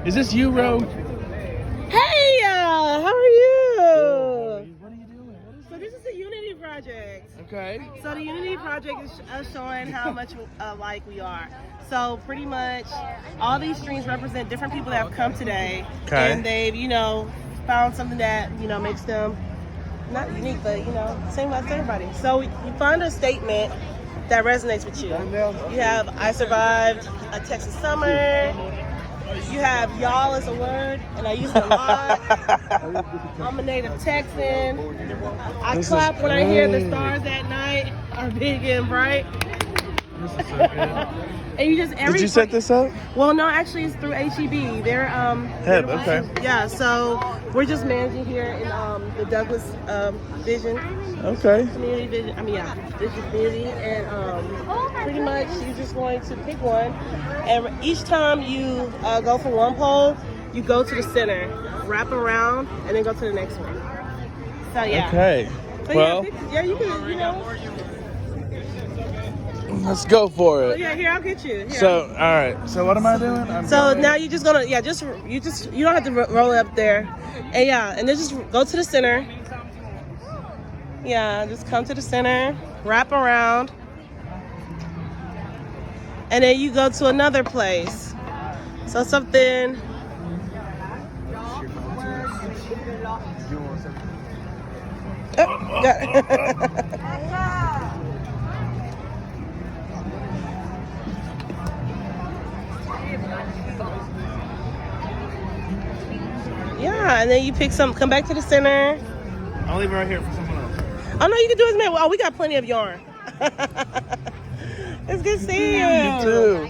Is this you, Ro? Hey, how are you? What are you doing? What is So this is the Unity Project. Okay. So the Unity Project is showing how much alike we are. So pretty much all these streams represent different people that have come today. Okay. And they've, found something that, makes them not unique, but, same as everybody. So you find a statement that resonates with you. You have, I survived a Texas summer. You have y'all as a word, and I use it a lot. I'm a native Texan. I clap when I hear the stars at night are big and bright. This is so good. And you just Did you set this up? Well, no, actually it's through HEB. They're Heb, okay. Yeah, so we're just managing here in the Douglas Vision. Okay. Community Vision. Vision Community, and pretty much you're just going to pick one, and each time you go for one pole, you go to the center, wrap around, and then go to the next one. So yeah. Okay. So, Well, yeah, you can, let's go for it. Yeah, here, I'll get you. Here. So, all right. So, what am I doing? Now you're just gonna, you don't have to roll it up there, and then just go to the center. Yeah, just come to the center, wrap around, and then you go to another place. So something. Oh, got it. Yeah, and then you pick some, come back to the center. I'll leave it right here for someone else. Oh, no, you can do as many. Oh, we got plenty of yarn. It's good seeing you. You too.